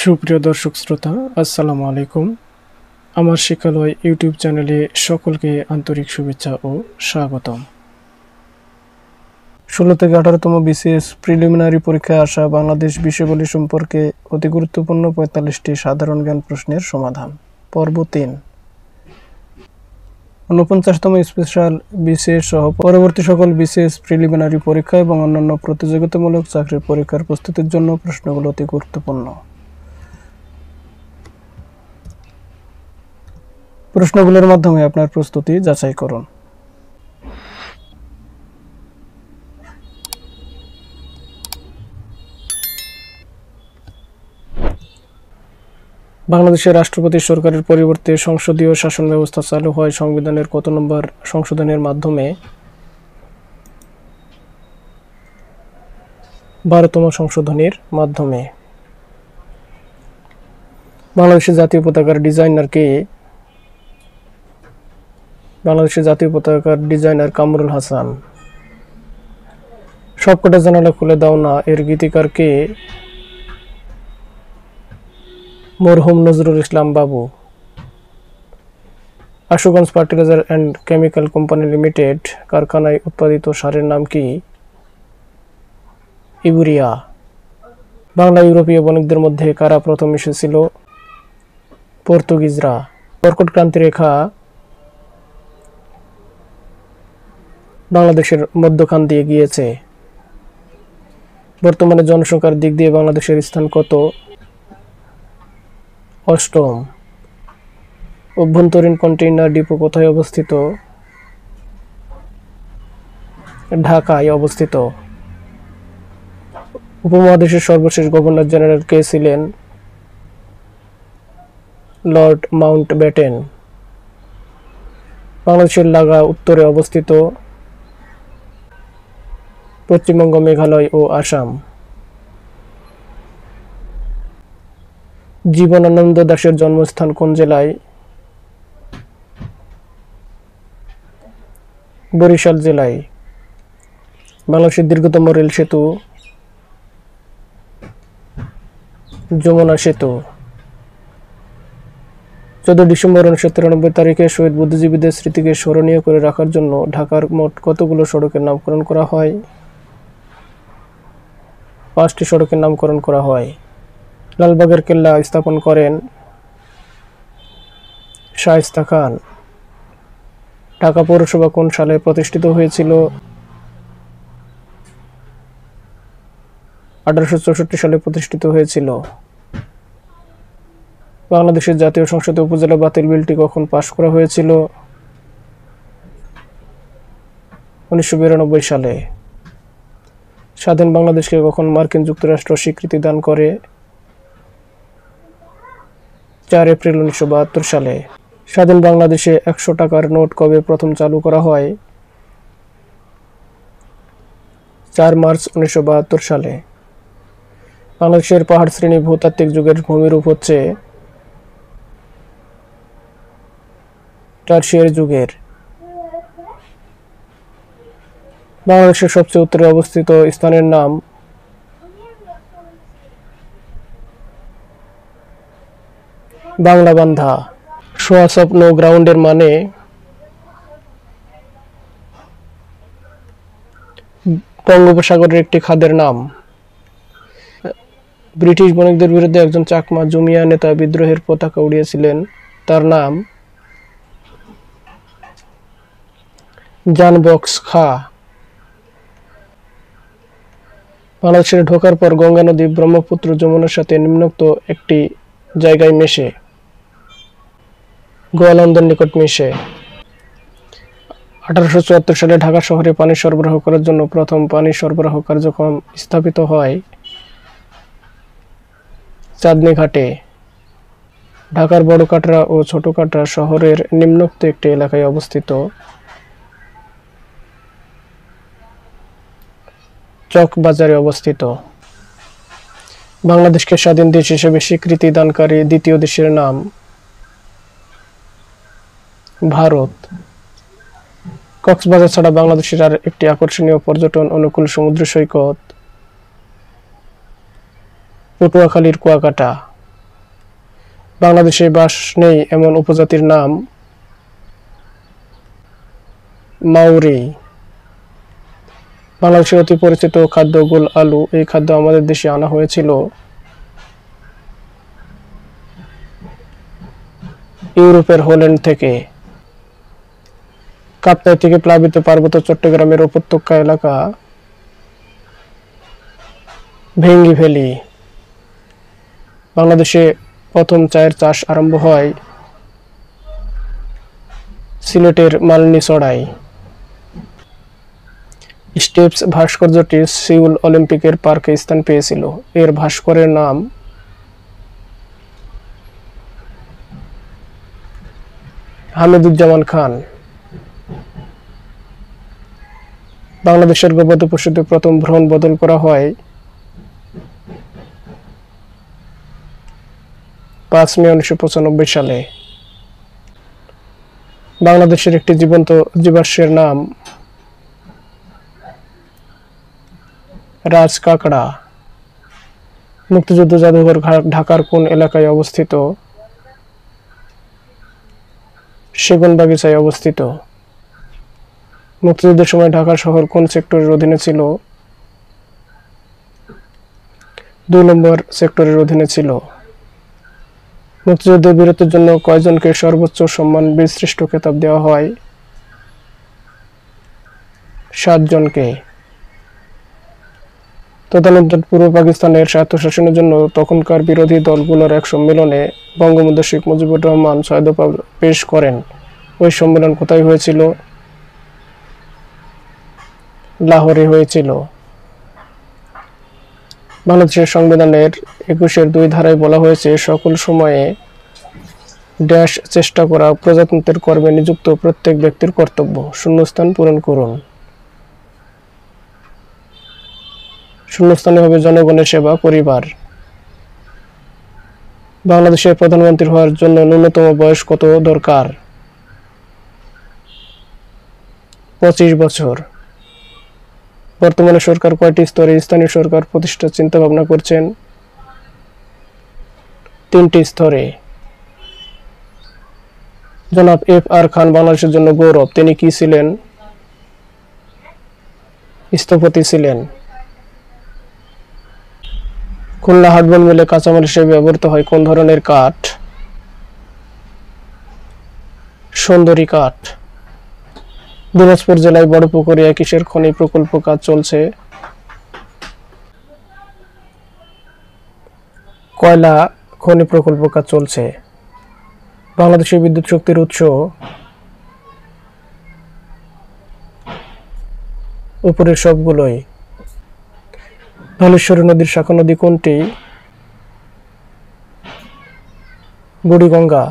সুপ্রিয় দর্শক শ্রোতা, আসসালামু আলাইকুম। আমার শিক্ষালয় ইউটিউব চ্যানেলে সকলকে আন্তরিক শুভেচ্ছা ও স্বাগতম। 16 থেকে 18তম বিসিএস প্রিলিমিনারি পরীক্ষায় আসা বাংলাদেশ বিষয়াবলী সম্পর্কে অতি গুরুত্বপূর্ণ 45টি সাধারণ জ্ঞান প্রশ্নের সমাধান। পর্ব 3। 49তম স্পেশাল বিসিএস সহ পরবর্তী সকল বিসিএস প্রিলিমিনারি পরীক্ষা এবং অন্যান্য প্রতিযোগিতামূলক চাকরির পরীক্ষার প্রস্তুতির জন্য প্রশ্নগুলো অতি গুরুত্বপূর্ণ। প্রশ্নগুলোর মাধ্যমে আপনার প্রস্তুতি যাচাই করুন। বাংলাদেশের রাষ্ট্রপতি সরকারের পরিবর্তে সংসদীয় শাসন ব্যবস্থা চালু হয় সংবিধানের কত নম্বর সংশোধনের মাধ্যমে? 12তম সংশোধনীর মাধ্যমে। বাংলাদেশের জাতীয় পতাকার ডিজাইনার কে? বাংলাদেশের জাতীয় পতাকার ডিজাইনার কামরুল হাসান। সবকটা জানালা খুলে দাও না এর গীতিকার কে? মরহুম নজরুল ইসলাম বাবু। Ashuganj fertiliser and chemical company limited কারখানায় উৎপাদিত সারের নাম কি? ইউরিয়া। বাংলা ইউরোপীয় বণিকদের মধ্যে কারা প্রথম এসেছিল? পর্তুগিজরা। কর্কট ক্রান্তি রেখা বাংলাদেশের মধ্যখান দিয়ে গিয়েছে। বর্তমানে জনসংখ্যার দিক দিয়ে বাংলাদেশের স্থান কত? 8ম। অভ্যন্তরীণ কন্টেইনার ডিপো কোথায় অবস্থিত? ঢাকায় অবস্থিত। উপমহাদেশের সর্বশেষ গভর্নর জেনারেল কে ছিলেন? Lord Mountbatten. বাংলাদেশের লাগা উত্তরে অবস্থিত পশ্চিমবঙ্গ, মেঘালয় ও আসাম। জীবনানন্দ দাশের জন্মস্থান কোন জেলায়? বরিশাল জেলায়। বাংলাদেশের দীর্ঘতম রেল সেতু? যমুনা সেতু। 14 ডিসেম্বর 1993 তারিখে শহীদ বুদ্ধিজীবীদের স্মৃতিকে স্মরণীয় করে রাখার জন্য ঢাকার মোট কতগুলো সড়কের নামকরণ করা হয়? 5টি সড়কের নামকরণ করা হয়। লালবাগের কেল্লা স্থাপন করেন শায়েস্তা খান। ঢাকা পৌরসভা কোন সালে প্রতিষ্ঠিত হয়েছিল? 1864 সালে প্রতিষ্ঠিত হয়েছিল। বাংলাদেশের জাতীয় সংসদে উপজেলা বাতিল বিলটি কখন পাস করা হয়েছিল? 1992 সালে। স্বাধীন বাংলাদেশকে কখন মার্কিন যুক্তরাষ্ট্র স্বীকৃতি দান করে? 4 এপ্রিল 1972 সালে। স্বাধীন বাংলাদেশে 100 টাকার নোট কবে প্রথম চালু করা হয়? 4 মার্চ 1972 সালে। বাংলাদেশের পাহাড় শ্রেণী ভূতাত্ত্বিক যুগের ভূমিরূপ হচ্ছে টারশিয়ারি যুগের। বাংলাদেশের সবচেয়ে উত্তরে অবস্থিত স্থানের নাম? বাংলাবান্ধা। সোয়াস অফ নো গ্রাউন্ডের মানে? বঙ্গোপসাগরের একটি খাদের নাম। ব্রিটিশ বণিকদের বিরুদ্ধে একজন চাকমা জুমিয়া নেতা বিদ্রোহের পতাকা উড়িয়েছিলেন, তার নাম? জান বক্স খা। বাংলাদেশে ঢোকার পর গঙ্গা নদী ব্রহ্মপুত্র যমুনার সাথে নিম্নোক্ত একটি জায়গায় মেশে? গোয়ালন্দের নিকট মিশে। 1874 সালে ঢাকা শহরে পানি সরবরাহ করার জন্য প্রথম পানি সরবরাহ কার্যক্রম স্থাপিত হয় চাঁদনী ঘাটে। ঢাকার বড় কাটরা ও ছোট কাটরা শহরের নিম্নোক্ত একটি এলাকায় অবস্থিত চকবাজারে অবস্থিত। বাংলাদেশকে স্বাধীন দেশ হিসেবে স্বীকৃতি দানকারী দ্বিতীয় দেশের নাম? ভারত। কক্সবাজার ছাড়া বাংলাদেশের আর একটি আকর্ষণীয় পর্যটন অনুকূল সমুদ্র সৈকত পটুয়াখালীর কুয়াকাটা। বাংলাদেশে বাস নেই এমন উপজাতির নাম মাউরি। বাংলাদেশের অতি পরিচিত খাদ্য গোল আলু। এই খাদ্য আমাদের দেশে আনা হয়েছিল ইউরোপের হোল্যান্ড থেকে। কাপ্তাই থেকে প্লাবিত পার্বত্য চট্টগ্রামের উপত্যকা এলাকা ভেঙ্গি ভ্যালি। বাংলাদেশে প্রথম চায়ের চাষ আরম্ভ হয় সিলেটের মালনীছড়ায়। স্টেপস ভাস্কর্যটি সিউল অলিম্পিকের পার্কে স্থান পেয়েছিল। এর ভাস্করের নাম হামিদুজ্জামান খান। বাংলাদেশের গবাদি পশুতে প্রথম ভ্রূণ বদল করা হয় 5 মে 1995 সালে। বাংলাদেশের একটি জীবন্ত জীবাশ্মের নাম রাজ কাঁকড়া। মুক্তিযুদ্ধ জাদুঘর ঢাকার কোন এলাকায় অবস্থিত? সেগুনবাগিচায় অবস্থিত। মুক্তিযুদ্ধের সময় ঢাকা শহর কোন সেক্টরের অধীনে ছিল? 2 নম্বর সেক্টরের অধীনে ছিল। মুক্তিযুদ্ধের বীরত্বের জন্য কয়জনকে সর্বোচ্চ সম্মান বীরশ্রেষ্ঠ খেতাব দেওয়া হয়? 7 জনকে। তদানীন্তন পূর্ব পাকিস্তানের স্বায়ত্তশাসনের জন্য তখনকার বিরোধী দলগুলোর এক সম্মেলনে বঙ্গবন্ধু শেখ মুজিবুর রহমান 6 দফা পেশ করেন। ওই সম্মেলন কোথায় হয়েছিল? লাহোরে হয়েছিল। বাংলাদেশের সংবিধানের 21-এর 2 ধারায় বলা হয়েছে, সকল সময়ে ড্যাশ চেষ্টা করা প্রজাতন্ত্রের কর্মে নিযুক্ত প্রত্যেক ব্যক্তির কর্তব্য। শূন্যস্থান পূরণ করুন। শূন্যস্থানে হবে জনগণের সেবা, পরিবার। বাংলাদেশের প্রধানমন্ত্রী হওয়ার জন্য ন্যূনতম বয়স কত দরকার? 25 বছর। বর্তমানে সরকার কয়টি স্তরে স্থানীয় সরকার প্রতিষ্ঠার চিন্তা ভাবনা করছেন? 3টি স্তরে। জনাব F.R. খান বাংলাদেশের জন্য গৌরব। তিনি কি ছিলেন? স্থপতি ছিলেন। খুলনা হাটবন মিলে কাঁচামাল হিসেবে ব্যবহৃত হয় কোন ধরনের কাঠ? সুন্দরী কাঠ। দিনাজপুর জেলায় বড় পুকুরিয়া কিসের খনি প্রকল্প কাজ চলছে? কয়লা খনি প্রকল্প কাজ চলছে। বাংলাদেশের বিদ্যুৎ শক্তির উৎস? উপরের সবগুলোই। ধলেশ্বরী নদীর শাখা নদী কোনটি? বুড়িগঙ্গা।